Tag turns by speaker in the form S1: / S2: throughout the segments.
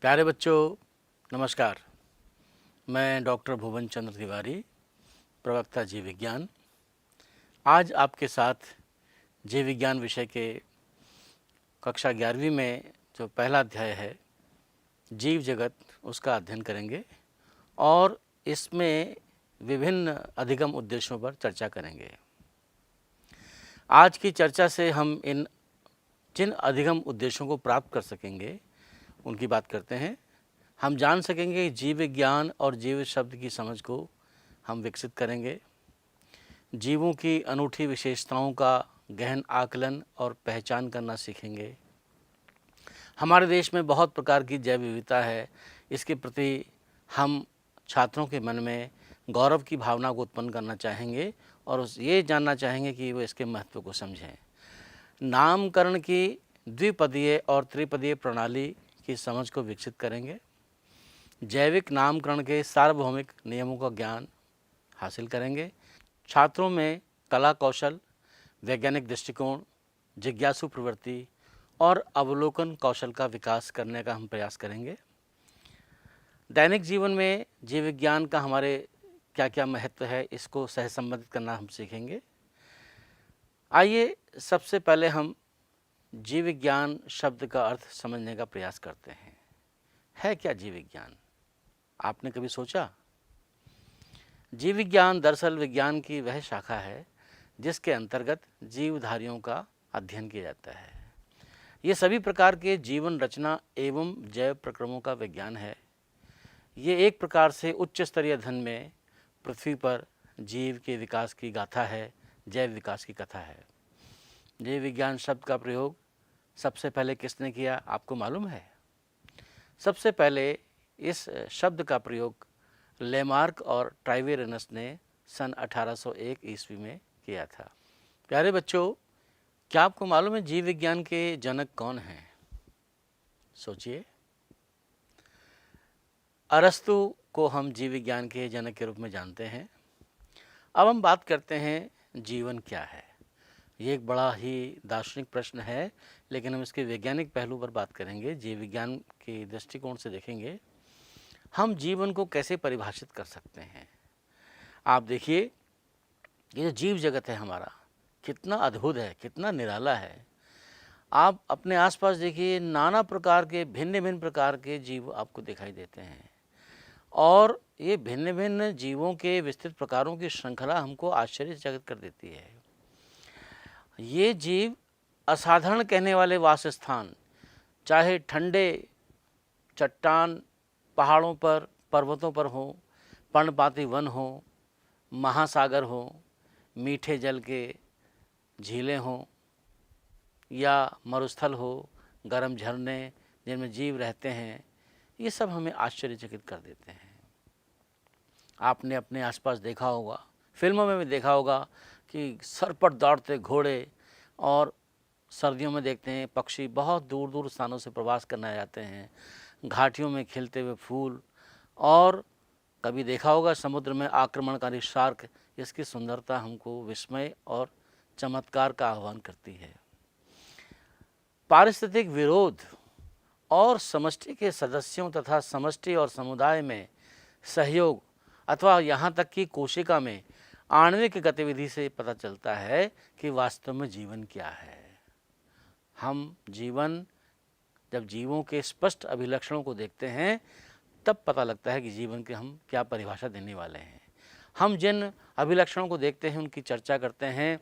S1: प्यारे बच्चों, नमस्कार। मैं डॉक्टर भुवन चंद्र तिवारी, प्रवक्ता जीव विज्ञान। आज आपके साथ जीव विज्ञान विषय के कक्षा 11वीं में जो पहला अध्याय है जीव जगत, उसका अध्ययन करेंगे और इसमें विभिन्न अधिगम उद्देश्यों पर चर्चा करेंगे। आज की चर्चा से हम जिन अधिगम उद्देश्यों को प्राप्त कर सकेंगे उनकी बात करते हैं। हम जान सकेंगे जीव विज्ञान और जीव शब्द की समझ को हम विकसित करेंगे। जीवों की अनूठी विशेषताओं का गहन आकलन और पहचान करना सीखेंगे। हमारे देश में बहुत प्रकार की जैव विविधता है, इसके प्रति हम छात्रों के मन में गौरव की भावना को उत्पन्न करना चाहेंगे और ये जानना चाहेंगे कि वो इसके महत्व को समझें। नामकरण की द्विपदीय और त्रिपदीय प्रणाली की समझ को विकसित करेंगे। जैविक नामकरण के सार्वभौमिक नियमों का ज्ञान हासिल करेंगे। छात्रों में कला कौशल, वैज्ञानिक दृष्टिकोण, जिज्ञासु प्रवृत्ति और अवलोकन कौशल का विकास करने का हम प्रयास करेंगे। दैनिक जीवन में जीव विज्ञान का हमारे क्या क्या महत्व है, इसको सहसंबंधित करना हम सीखेंगे। आइए सबसे पहले हम जीव विज्ञान शब्द का अर्थ समझने का प्रयास करते हैं। है क्या जीव विज्ञान? आपने कभी सोचा? जीव विज्ञान दरअसल विज्ञान की वह शाखा है जिसके अंतर्गत जीवधारियों का अध्ययन किया जाता है। ये सभी प्रकार के जीवन रचना एवं जैव प्रक्रमों का विज्ञान है। ये एक प्रकार से उच्च स्तरीय अध्ययन में पृथ्वी पर जीव के विकास की गाथा है, जैव विकास की कथा है। जीव विज्ञान शब्द का प्रयोग सबसे पहले किसने किया, आपको मालूम है? सबसे पहले इस शब्द का प्रयोग लेमार्क और ट्राइवेरेनस ने सन 1801 ईस्वी में किया था। प्यारे बच्चों, क्या आपको मालूम है जीव विज्ञान के जनक कौन हैं? सोचिए। अरस्तु को हम जीव विज्ञान के जनक के रूप में जानते हैं। अब हम बात करते हैं जीवन क्या है। ये एक बड़ा ही दार्शनिक प्रश्न है, लेकिन हम इसके वैज्ञानिक पहलू पर बात करेंगे। जीव विज्ञान के दृष्टिकोण से देखेंगे हम जीवन को कैसे परिभाषित कर सकते हैं। आप देखिए, ये जो जीव जगत है हमारा, कितना अद्भुत है, कितना निराला है। आप अपने आसपास देखिए, नाना प्रकार के भिन्न भिन्न प्रकार के जीव आपको दिखाई देते हैं और ये भिन्न भिन्न जीवों के विस्तृत प्रकारों की श्रृंखला हमको आश्चर्यचकित कर देती है। ये जीव असाधारण कहने वाले वासस्थान, चाहे ठंडे चट्टान पहाड़ों पर, पर्वतों पर हो, पर्णपाती वन हो, महासागर हो, मीठे जल के झीलें हों या मरुस्थल हो, गर्म झरने जिनमें जीव रहते हैं, ये सब हमें आश्चर्यचकित कर देते हैं। आपने अपने आसपास देखा होगा, फिल्मों में भी देखा होगा कि सर पर दौड़ते घोड़े, और सर्दियों में देखते हैं पक्षी बहुत दूर दूर स्थानों से प्रवास करने जाते हैं, घाटियों में खिलते हुए फूल, और कभी देखा होगा समुद्र में आक्रमणकारी शार्क। इसकी सुंदरता हमको विस्मय और चमत्कार का आह्वान करती है। पारिस्थितिक विरोध और समष्टि के सदस्यों तथा समष्टि और समुदाय में सहयोग अथवा यहाँ तक कि कोशिका में आणविक गतिविधि से पता चलता है कि वास्तव में जीवन क्या है। हम जीवन, जब जीवों के स्पष्ट अभिलक्षणों को देखते हैं तब पता लगता है कि जीवन के हम क्या परिभाषा देने वाले हैं। हम जिन अभिलक्षणों को देखते हैं उनकी चर्चा करते हैं।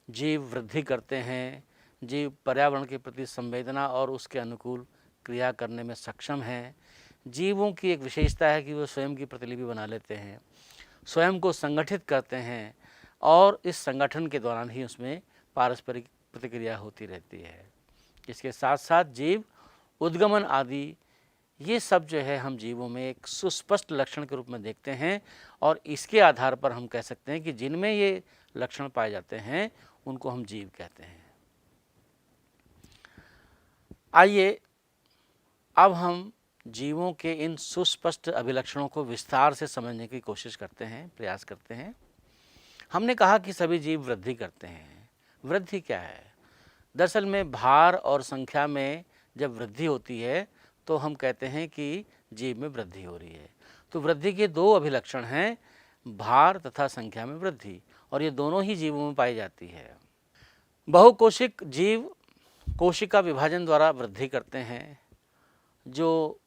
S1: जीव वृद्धि करते हैं, जीव पर्यावरण के प्रति संवेदना और उसके अनुकूल क्रिया करने में सक्षम हैं। जीवों की एक विशेषता है कि वो स्वयं की प्रतिलिपि बना लेते हैं, स्वयं को संगठित करते हैं और इस संगठन के दौरान ही उसमें पारस्परिक प्रतिक्रिया होती रहती है। इसके साथ साथ जीव उद्गमन आदि, ये सब जो है हम जीवों में एक सुस्पष्ट लक्षण के रूप में देखते हैं और इसके आधार पर हम कह सकते हैं कि जिनमें ये लक्षण पाए जाते हैं उनको हम जीव कहते हैं। आइए अब हम जीवों के इन सुस्पष्ट अभिलक्षणों को विस्तार से समझने की कोशिश करते हैं, प्रयास करते हैं। हमने कहा कि सभी जीव वृद्धि करते हैं। वृद्धि क्या है? दरअसल में भार और संख्या में जब वृद्धि होती है तो हम कहते हैं कि जीव में वृद्धि हो रही है। तो वृद्धि के दो अभिलक्षण हैं, भार तथा संख्या में वृद्धि, और ये दोनों ही जीवों में पाई जाती है। बहुकोशिक जीव कोशिका विभाजन द्वारा वृद्धि करते हैं। जो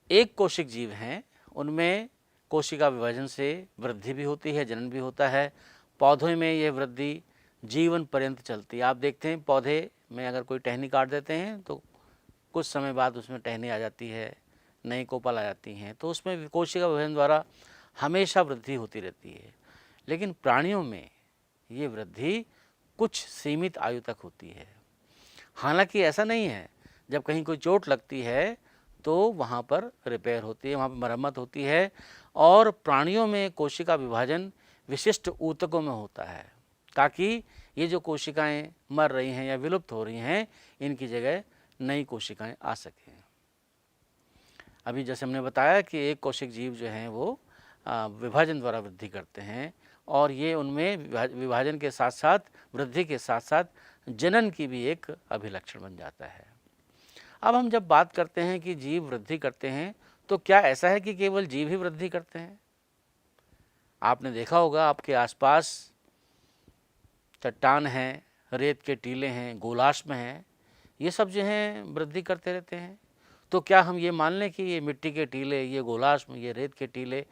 S1: एक कोशिक जीव हैं उनमें कोशिका विभाजन से वृद्धि भी होती है, जनन भी होता है। पौधों में यह वृद्धि जीवन पर्यंत चलती है। आप देखते हैं पौधे में अगर कोई टहनी काट देते हैं तो कुछ समय बाद उसमें टहनी आ जाती है, नई कोपल आ जाती हैं, तो उसमें कोशिका विभाजन द्वारा हमेशा वृद्धि होती रहती है। लेकिन प्राणियों में ये वृद्धि कुछ सीमित आयु तक होती है। हालांकि ऐसा नहीं है, जब कहीं कोई चोट लगती है तो वहाँ पर रिपेयर होती है, वहाँ पर मरम्मत होती है। और प्राणियों में कोशिका विभाजन विशिष्ट ऊतकों में होता है, ताकि ये जो कोशिकाएं मर रही हैं या विलुप्त हो रही हैं, इनकी जगह नई कोशिकाएं आ सकें। अभी जैसे हमने बताया कि एक कोशिक जीव जो हैं वो विभाजन द्वारा वृद्धि करते हैं, और ये उनमें विभाजन के साथ साथ, वृद्धि के साथ साथ जनन की भी एक अभिलक्षण बन जाता है। अब हम जब बात करते हैं कि जीव वृद्धि करते हैं, तो क्या ऐसा है कि केवल जीव ही वृद्धि करते हैं? आपने देखा होगा आपके आसपास चट्टान हैं, रेत के टीले हैं, गोलाश्म हैं, ये सब जो हैं वृद्धि करते रहते हैं। तो क्या हम ये मान लें कि ये मिट्टी के टीले, ये गोलाश्म, ये रेत के टीले,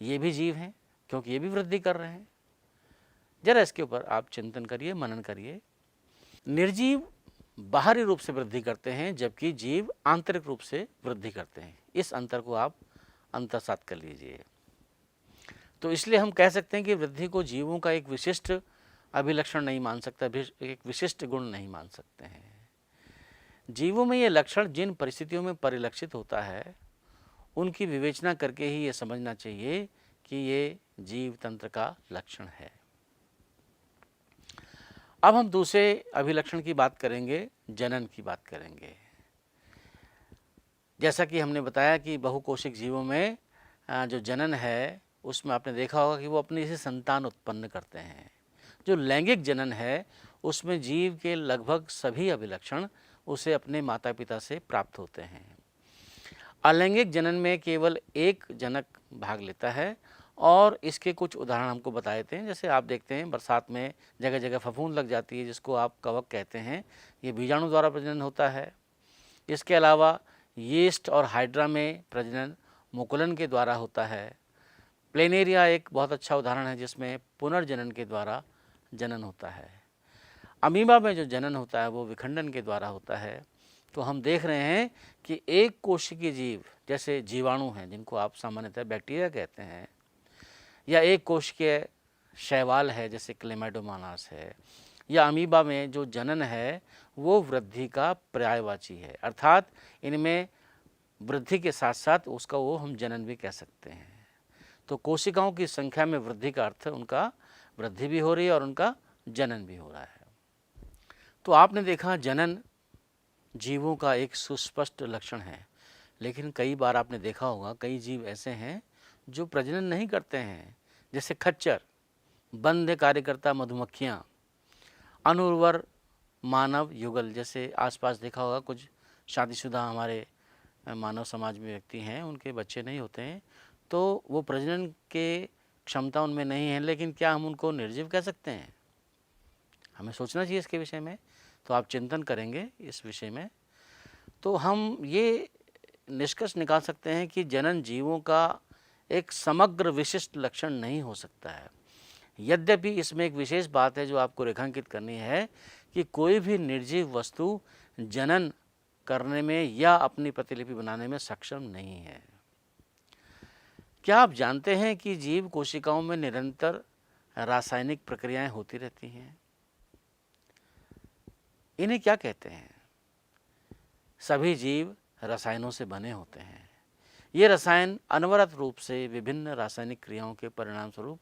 S1: ये भी जीव हैं, क्योंकि ये भी वृद्धि कर रहे हैं? जरा इसके ऊपर आप चिंतन करिए, मनन करिए। निर्जीव बाहरी रूप से वृद्धि करते हैं, जबकि जीव आंतरिक रूप से वृद्धि करते हैं। इस अंतर को आप अंतर्सात कर लीजिए। तो इसलिए हम कह सकते हैं कि वृद्धि को जीवों का एक विशिष्ट अभिलक्षण नहीं मान सकता, एक विशिष्ट गुण नहीं मान सकते हैं। जीवों में ये लक्षण जिन परिस्थितियों में परिलक्षित होता है, उनकी विवेचना करके ही ये समझना चाहिए कि ये जीव तंत्र का लक्षण है। अब हम दूसरे अभिलक्षण की बात करेंगे, जनन की बात करेंगे। जैसा कि हमने बताया कि बहुकोशिक जीवों में जो जनन है, उसमें आपने देखा होगा कि वो अपनी से संतान उत्पन्न करते हैं। जो लैंगिक जनन है, उसमें जीव के लगभग सभी अभिलक्षण उसे अपने माता पिता से प्राप्त होते हैं। अलैंगिक जनन में केवल एक जनक भाग लेता है, और इसके कुछ उदाहरण हमको बताए थे। जैसे आप देखते हैं बरसात में जगह जगह फफूंद लग जाती है, जिसको आप कवक कहते हैं, ये बीजाणु द्वारा प्रजनन होता है। इसके अलावा यीस्ट और हाइड्रा में प्रजनन मुकुलन के द्वारा होता है। प्लेनेरिया एक बहुत अच्छा उदाहरण है, जिसमें पुनर्जनन के द्वारा जनन होता है। अमीबा में जो जनन होता है वो विखंडन के द्वारा होता है। तो हम देख रहे हैं कि एक कोशिकीय जीव, जैसे जीवाणु हैं जिनको आप सामान्यतः बैक्टीरिया कहते हैं, या एक कोशिकीय शैवाल है जैसे क्लेमाइडोमोनास है, या अमीबा में जो जनन है वो वृद्धि का पर्यायवाची है, अर्थात इनमें वृद्धि के साथ साथ उसका वो हम जनन भी कह सकते हैं। तो कोशिकाओं की संख्या में वृद्धि का अर्थ उनका वृद्धि भी हो रही है और उनका जनन भी हो रहा है। तो आपने देखा जनन जीवों का एक सुस्पष्ट लक्षण है, लेकिन कई बार आपने देखा होगा कई जीव ऐसे हैं जो प्रजनन नहीं करते हैं, जैसे खच्चर, बंध्य कार्यकर्ता मधुमक्खियाँ, अनुर्वर मानव युगल। जैसे आसपास देखा होगा कुछ शादीशुदा हमारे मानव समाज में व्यक्ति हैं, उनके बच्चे नहीं होते हैं, तो वो प्रजनन के क्षमता उनमें नहीं है, लेकिन क्या हम उनको निर्जीव कह सकते हैं? हमें सोचना चाहिए इसके विषय में। तो आप चिंतन करेंगे इस विषय में, तो हम ये निष्कर्ष निकाल सकते हैं कि जनन जीवों का एक समग्र विशिष्ट लक्षण नहीं हो सकता है। यद्यपि इसमें एक विशेष बात है जो आपको रेखांकित करनी है कि कोई भी निर्जीव वस्तु जनन करने में या अपनी प्रतिलिपि बनाने में सक्षम नहीं है। क्या आप जानते हैं कि जीव कोशिकाओं में निरंतर रासायनिक प्रक्रियाएं होती रहती हैं? इन्हें क्या कहते हैं? सभी जीव रसायनों से बने होते हैं। ये रसायन अनवरत रूप से विभिन्न रासायनिक क्रियाओं के परिणाम स्वरूप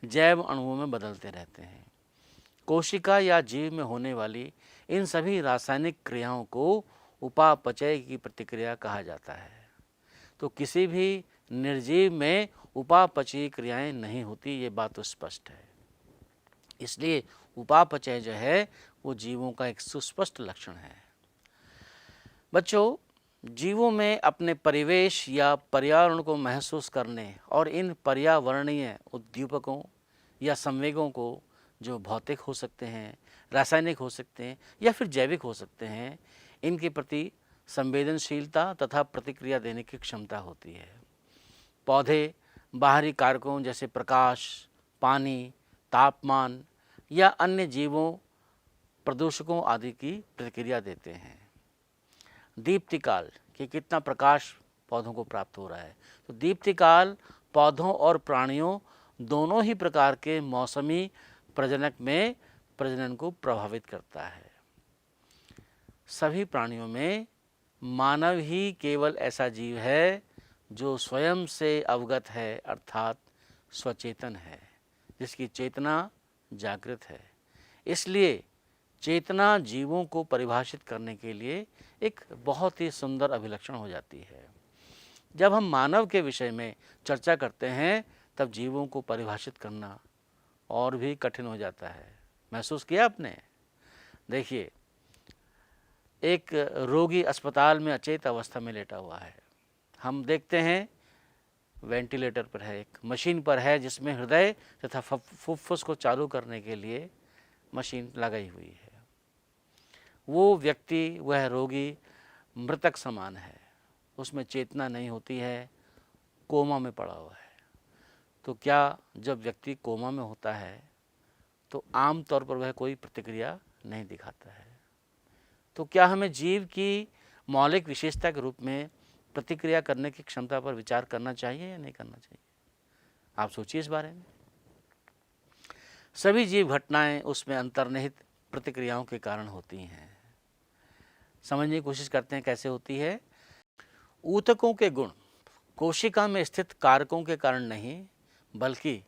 S1: जैव अणुओं में बदलते रहते हैं। कोशिका या जीव में होने वाली इन सभी रासायनिक क्रियाओं को उपापचय की प्रतिक्रिया कहा जाता है। तो किसी भी निर्जीव में उपापचयी क्रियाएं नहीं होती, ये बात तो स्पष्ट है। इसलिए उपापचय जो है वो जीवों का एक सुस्पष्ट लक्षण है। बच्चों, जीवों में अपने परिवेश या पर्यावरण को महसूस करने और इन पर्यावरणीय उद्दीपकों या संवेगों को, जो भौतिक हो सकते हैं, रासायनिक हो सकते हैं या फिर जैविक हो सकते हैं, इनके प्रति संवेदनशीलता तथा प्रतिक्रिया देने की क्षमता होती है। पौधे बाहरी कारकों जैसे प्रकाश, पानी, तापमान या अन्य जीवों, प्रदूषकों आदि की प्रतिक्रिया देते हैं। दीप्तिकाल कि कितना प्रकाश पौधों को प्राप्त हो रहा है, तो दीप्तिकाल पौधों और प्राणियों दोनों ही प्रकार के मौसमी प्रजनक में प्रजनन को प्रभावित करता है। सभी प्राणियों में मानव ही केवल ऐसा जीव है जो स्वयं से अवगत है, अर्थात स्वचेतन है, जिसकी चेतना जागृत है। इसलिए चेतना जीवों को परिभाषित करने के लिए एक बहुत ही सुंदर अभिलक्षण हो जाती है। जब हम मानव के विषय में चर्चा करते हैं तब जीवों को परिभाषित करना और भी कठिन हो जाता है। महसूस किया आपने? देखिए, एक रोगी अस्पताल में अचेत अवस्था में लेटा हुआ है। हम देखते हैं वेंटिलेटर पर है, एक मशीन पर है जिसमें हृदय तथा फुफ्फुस को चालू करने के लिए मशीन लगाई हुई है। वो व्यक्ति, वह रोगी मृतक समान है, उसमें चेतना नहीं होती है, कोमा में पड़ा हुआ है। तो क्या जब व्यक्ति कोमा में होता है तो आम तौर पर वह कोई प्रतिक्रिया नहीं दिखाता है। तो क्या हमें जीव की मौलिक विशेषता के रूप में प्रतिक्रिया करने की क्षमता पर विचार करना चाहिए या नहीं करना चाहिए? आप सोचिए इस बारे में। सभी जीव घटनाएं उसमें अंतर्निहित प्रतिक्रियाओं के कारण होती हैं। समझने की कोशिश करते हैं कैसे होती है। ऊतकों के गुण कोशिका में स्थित कारकों के कारण नहीं, बल्कि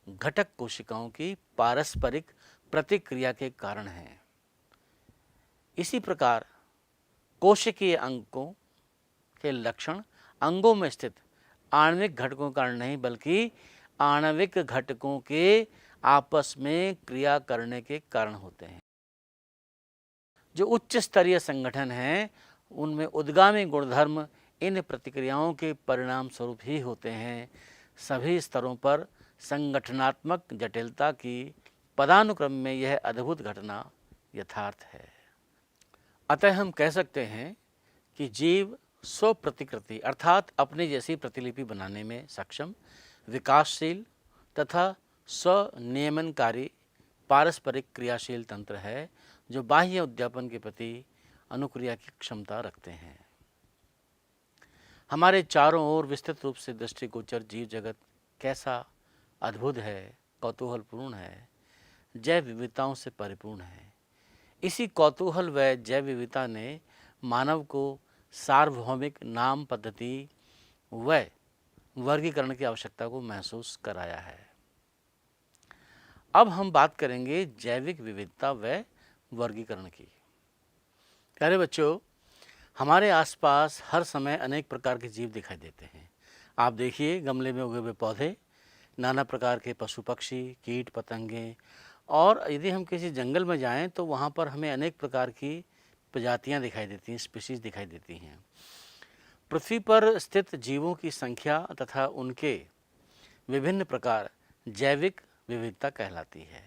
S1: घटक कोशिकाओं की पारस्परिक प्रतिक्रिया के कारण है। इसी प्रकार कोशिकीय अंगों के लक्षण अंगों में स्थित आणविक घटकों के कारण नहीं, बल्कि आणविक घटकों के आपस में क्रिया करने के कारण होते हैं। जो उच्च स्तरीय संगठन हैं उनमें उद्गामी गुणधर्म इन प्रतिक्रियाओं के परिणाम स्वरूप ही होते हैं। सभी स्तरों पर संगठनात्मक जटिलता की पदानुक्रम में यह अद्भुत घटना यथार्थ है। अतः हम कह सकते हैं कि जीव स्वप्रतिकृति अर्थात अपने जैसी प्रतिलिपि बनाने में सक्षम, विकासशील तथा स्वनियमनकारी पारस्परिक क्रियाशील तंत्र है, जो बाह्य उद्यापन के प्रति अनुक्रिया की क्षमता रखते हैं। हमारे चारों ओर विस्तृत रूप से दृष्टिगोचर जीव जगत कैसा अद्भुत है, कौतूहलपूर्ण है, जैव विविधताओं से परिपूर्ण है। इसी कौतूहल व जैव विविधता ने मानव को सार्वभौमिक नाम पद्धति व वर्गीकरण की आवश्यकता को महसूस कराया है। अब हम बात करेंगे जैविक विविधता व वर्गीकरण की। प्यारे बच्चों, हमारे आसपास हर समय अनेक प्रकार के जीव दिखाई देते हैं। आप देखिए, गमले में उगे हुए पौधे, नाना प्रकार के पशु पक्षी, कीट पतंगे, और यदि हम किसी जंगल में जाएं तो वहाँ पर हमें अनेक प्रकार की प्रजातियाँ दिखाई देती हैं, स्पीशीज दिखाई देती हैं। पृथ्वी पर स्थित जीवों की संख्या तथा उनके विभिन्न प्रकार जैविक विविधता कहलाती है।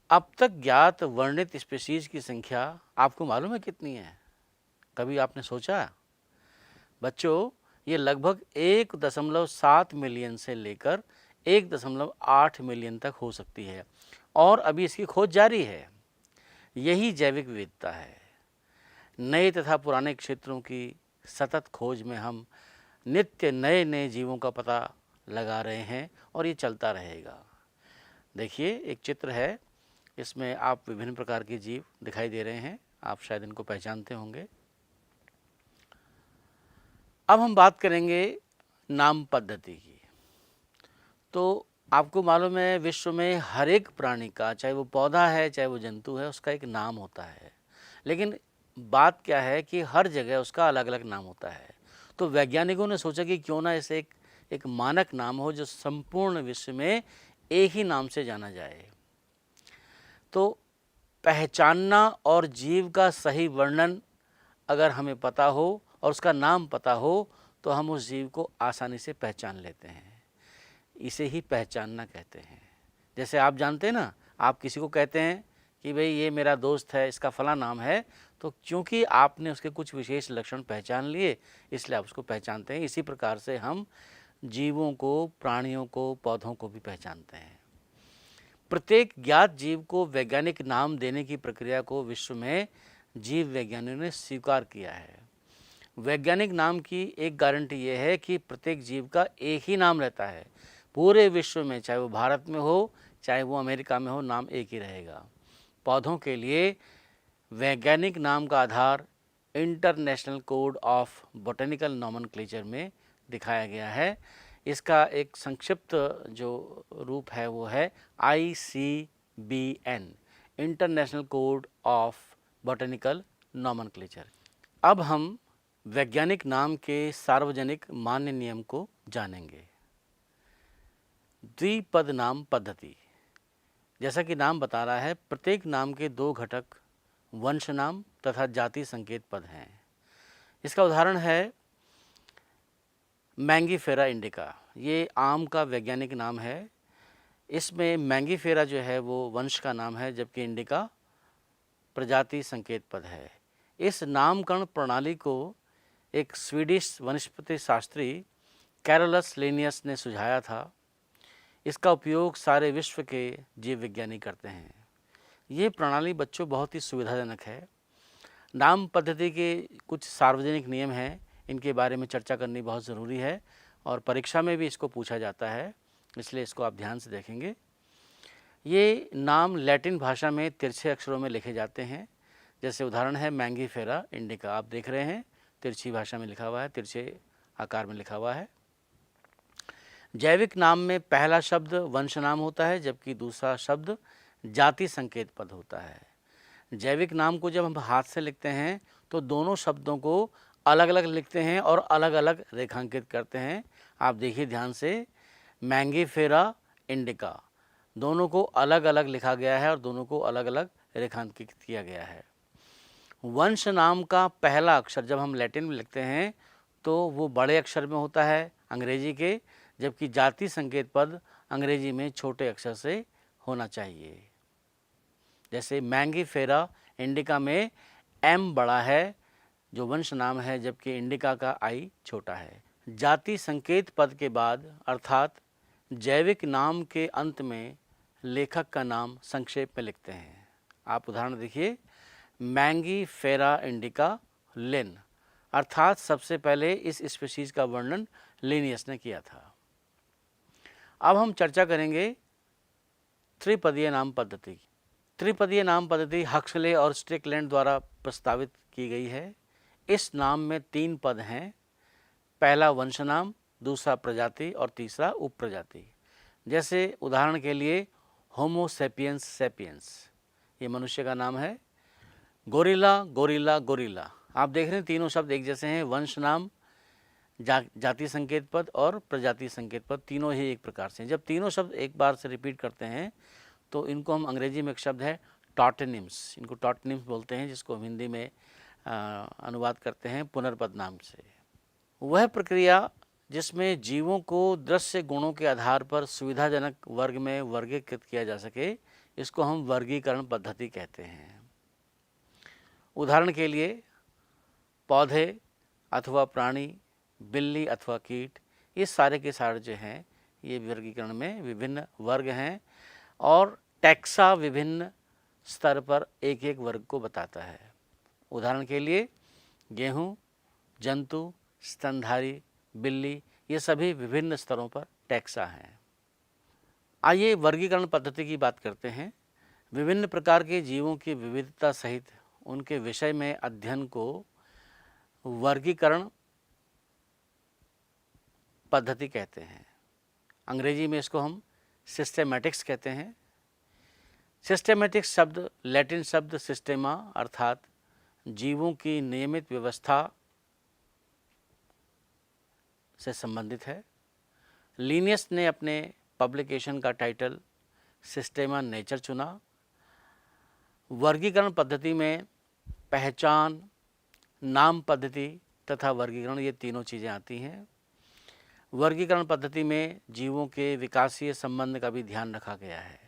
S1: अब तक ज्ञात वर्णित स्पीशीज की संख्या आपको मालूम है कितनी है? कभी आपने सोचा? बच्चों, ये लगभग 1.7 मिलियन से लेकर 1.8 मिलियन तक हो सकती है और अभी इसकी खोज जारी है। यही जैविक विविधता है। नए तथा पुराने क्षेत्रों की सतत खोज में हम नित्य नए नए जीवों का पता लगा रहे हैं और ये चलता रहेगा। देखिए, एक चित्र है, इसमें आप विभिन्न प्रकार के जीव दिखाई दे रहे हैं। आप शायद इनको पहचानते होंगे। अब हम बात करेंगे नाम पद्धति की। तो आपको मालूम है, विश्व में हर एक प्राणी का, चाहे वो पौधा है चाहे वो जंतु है, उसका एक नाम होता है। लेकिन बात क्या है कि हर जगह उसका अलग अलग नाम होता है। तो वैज्ञानिकों ने सोचा कि क्यों ना इसे एक मानक नाम हो जो संपूर्ण विश्व में एक ही नाम से जाना जाए। तो पहचानना और जीव का सही वर्णन अगर हमें पता हो और उसका नाम पता हो तो हम उस जीव को आसानी से पहचान लेते हैं। इसे ही पहचानना कहते हैं। जैसे आप जानते हैं ना, आप किसी को कहते हैं कि भाई ये मेरा दोस्त है, इसका फला नाम है, तो क्योंकि आपने उसके कुछ विशेष लक्षण पहचान लिए इसलिए आप उसको पहचानते हैं। इसी प्रकार से हम जीवों को, प्राणियों को, पौधों को भी पहचानते हैं। प्रत्येक ज्ञात जीव को वैज्ञानिक नाम देने की प्रक्रिया को विश्व में जीव वैज्ञानिकों ने स्वीकार किया है। वैज्ञानिक नाम की एक गारंटी यह है कि प्रत्येक जीव का एक ही नाम रहता है। पूरे विश्व में, चाहे वो भारत में हो चाहे वो अमेरिका में हो, नाम एक ही रहेगा। पौधों के लिए वैज्ञानिक नाम का आधार international code of botanical nomenclature में दिखाया गया है। इसका एक संक्षिप्त जो रूप है वो है ICBN, international code of botanical nomenclature. अब हम वैज्ञानिक नाम के सार्वजनिक मान्य नियम को जानेंगे। द्विपद नाम पद्धति। जैसा कि नाम बता रहा है, प्रत्येक नाम के दो घटक वंश नाम तथा जाति संकेत पद हैं। इसका उदाहरण है मैंगीफेरा इंडिका। ये आम का वैज्ञानिक नाम है। इसमें मैंगीफेरा जो है वो वंश का नाम है, जबकि इंडिका प्रजाति संकेत पद है। इस नामकरण प्रणाली को एक स्वीडिश वनस्पति शास्त्री कैरोलस लिनियस ने सुझाया था। इसका उपयोग सारे विश्व के जीव विज्ञानी करते हैं। ये प्रणाली बच्चों बहुत ही सुविधाजनक है। नाम पद्धति के कुछ सार्वजनिक नियम हैं, इनके बारे में चर्चा करनी बहुत ज़रूरी है और परीक्षा में भी इसको पूछा जाता है, इसलिए इसको आप ध्यान से देखेंगे। ये नाम लैटिन भाषा में तिरछे अक्षरों में लिखे जाते हैं। जैसे उदाहरण है मैंगीफेरा इंडिका, आप देख रहे हैं तिरछी भाषा में लिखा हुआ है, तिरछे आकार में लिखा हुआ है। जैविक नाम में पहला शब्द वंश नाम होता है, जबकि दूसरा शब्द जाति संकेत पद होता है। जैविक नाम को जब हम हाथ से लिखते हैं तो दोनों शब्दों को अलग अलग लिखते हैं और अलग अलग रेखांकित करते हैं। आप देखिए ध्यान से, मैंगीफेरा इंडिका, दोनों को अलग अलग लिखा गया है और दोनों को अलग अलग रेखांकित किया गया है। वंश नाम का पहला अक्षर जब हम लैटिन में लिखते हैं तो वो बड़े अक्षर में होता है अंग्रेजी के, जबकि जाति संकेत पद अंग्रेजी में छोटे अक्षर से होना चाहिए। जैसे मैंगीफेरा इंडिका में M बड़ा है जो वंश नाम है, जबकि इंडिका का I छोटा है। जाति संकेत पद के बाद अर्थात जैविक नाम के अंत में लेखक का नाम संक्षेप में लिखते हैं। आप उदाहरण देखिए, मैंगीफेरा इंडिका लिन, अर्थात सबसे पहले इस स्पीशीज का वर्णन लिनियस ने किया था। अब हम चर्चा करेंगे त्रिपदीय नाम पद्धति की। त्रिपदीय नाम पद्धति हक्सले और स्ट्रिकलैंड द्वारा प्रस्तावित की गई है। इस नाम में 3 पद हैं, पहला वंश नाम, दूसरा प्रजाति और तीसरा उपप्रजाति। जैसे उदाहरण के लिए होमो सेपियंस सेपियंस, ये मनुष्य का नाम है। गोरिल्ला गोरिल्ला गोरिल्ला, आप देख रहे हैं तीनों शब्द एक जैसे हैं। वंश नाम, जाति संकेत पद और प्रजाति संकेत पद, तीनों ही एक प्रकार से हैं। जब तीनों शब्द एक बार से रिपीट करते हैं तो इनको हम, अंग्रेजी में एक शब्द है टॉटनिम्स, इनको टॉटनिम्स बोलते हैं, जिसको हम हिंदी में अनुवाद करते हैं पुनर्पद नाम से। वह प्रक्रिया जिसमें जीवों को दृश्य गुणों के आधार पर सुविधाजनक वर्ग में वर्गीकृत किया जा सके, इसको हम वर्गीकरण पद्धति कहते हैं। उदाहरण के लिए पौधे अथवा प्राणी, बिल्ली अथवा कीट, ये सारे के सारे जो हैं ये वर्गीकरण में विभिन्न वर्ग हैं और टैक्सा विभिन्न स्तर पर एक एक वर्ग को बताता है। उदाहरण के लिए गेहूँ, जंतु, स्तनधारी, बिल्ली, ये सभी विभिन्न स्तरों पर टैक्सा हैं। आइए वर्गीकरण पद्धति की बात करते हैं। विभिन्न प्रकार के जीवों की विविधता सहित उनके विषय में अध्ययन को वर्गीकरण पद्धति कहते हैं। अंग्रेजी में इसको हम सिस्टेमैटिक्स कहते हैं। सिस्टेमैटिक्स शब्द लैटिन शब्द सिस्टेमा अर्थात जीवों की नियमित व्यवस्था से संबंधित है। लिनियस ने अपने पब्लिकेशन का टाइटल सिस्टेमा नेचर चुना। वर्गीकरण पद्धति में पहचान, नाम पद्धति, तथा वर्गीकरण, ये तीनों चीज़ें आती हैं। वर्गीकरण पद्धति में जीवों के विकासीय संबंध का भी ध्यान रखा गया है।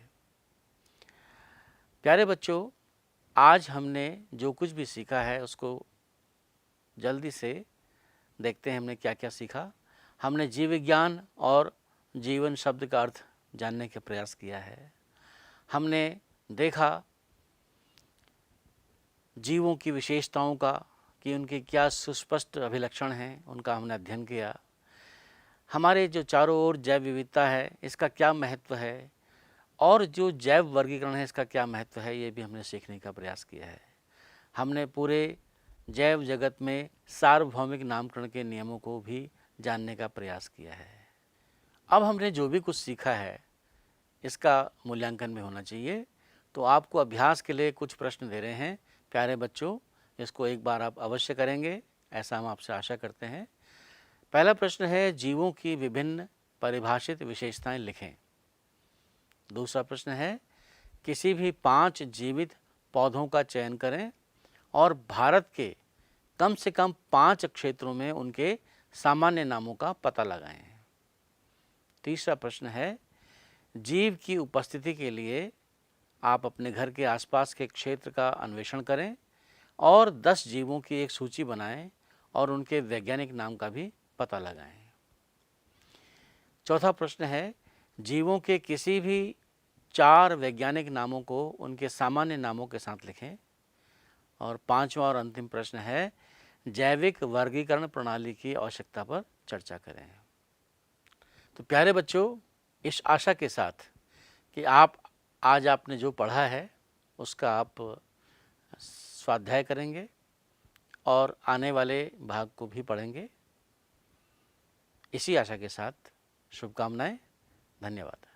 S1: प्यारे बच्चों, आज हमने जो कुछ भी सीखा है उसको जल्दी से देखते हैं हमने क्या क्या सीखा। हमने जीव विज्ञान और जीवन शब्द का अर्थ जानने का प्रयास किया है। हमने देखा जीवों की विशेषताओं का कि उनके क्या सुस्पष्ट अभिलक्षण हैं, उनका हमने अध्ययन किया। हमारे जो चारों ओर जैव विविधता है इसका क्या महत्व है, और जो जैव वर्गीकरण है इसका क्या महत्व है, ये भी हमने सीखने का प्रयास किया है। हमने पूरे जैव जगत में सार्वभौमिक नामकरण के नियमों को भी जानने का प्रयास किया है। अब हमने जो भी कुछ सीखा है इसका मूल्यांकन भी होना चाहिए, तो आपको अभ्यास के लिए कुछ प्रश्न दे रहे हैं। प्यारे बच्चों, इसको एक बार आप अवश्य करेंगे, ऐसा हम आपसे आशा करते हैं। पहला प्रश्न है, जीवों की विभिन्न परिभाषित विशेषताएं लिखें। दूसरा प्रश्न है, किसी भी 5 जीवित पौधों का चयन करें और भारत के कम से कम 5 क्षेत्रों में उनके सामान्य नामों का पता लगाएं। तीसरा प्रश्न है, जीव की उपस्थिति के लिए आप अपने घर के आसपास के क्षेत्र का अन्वेषण करें और 10 जीवों की एक सूची बनाएं और उनके वैज्ञानिक नाम का भी पता लगाएं। चौथा प्रश्न है, जीवों के किसी भी 4 वैज्ञानिक नामों को उनके सामान्य नामों के साथ लिखें। और पांचवा और अंतिम प्रश्न है, जैविक वर्गीकरण प्रणाली की आवश्यकता पर चर्चा करें। तो प्यारे बच्चों, इस आशा के साथ कि आज आपने जो पढ़ा है उसका आप स्वाध्याय करेंगे और आने वाले भाग को भी पढ़ेंगे, इसी आशा के साथ शुभकामनाएं। धन्यवाद।